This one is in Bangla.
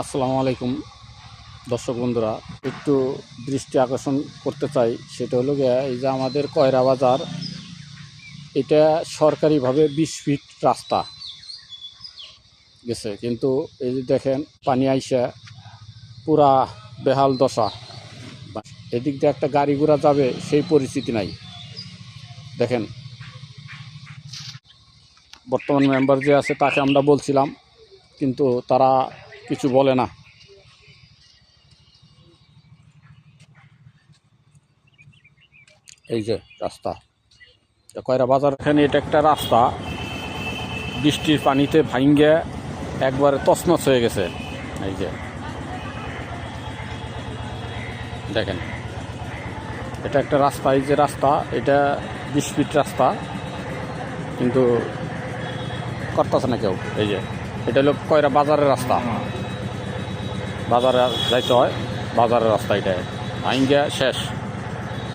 আসসালামু আলাইকুম দর্শক বন্ধুরা, একটু দৃষ্টি আকর্ষণ করতে চাই। সেটা হলো গিয়ে এই যে আমাদের কয়রা বাজার, এটা সরকারিভাবে 20 ফিট রাস্তা গেছে, কিন্তু এই যে দেখেন পানি আইসা পুরা বেহাল দশা। এদিক দিয়ে একটা গাড়ি ঘোড়া যাবে সেই পরিস্থিতি নাই। দেখেন বর্তমান মেম্বার যে আছে তাকে আমরা বলছিলাম, কিন্তু তারা কিছু বলে না। এই যে রাস্তা কয়রা বাজার, এখানে এটা একটা রাস্তা বৃষ্টির পানিতে ভাঙ্গে একবারে তছনছ হয়ে গেছে। এই যে দেখেন এটা একটা রাস্তা, এই যে রাস্তা, এটা 20 ফিট রাস্তা, কিন্তু করতেছে না কেউ। এই যে এটা হলো কয়রা বাজারের রাস্তা, বাজারে যাইতে হয়, বাজারের রাস্তা এটা ভাঙ্গে শেষ।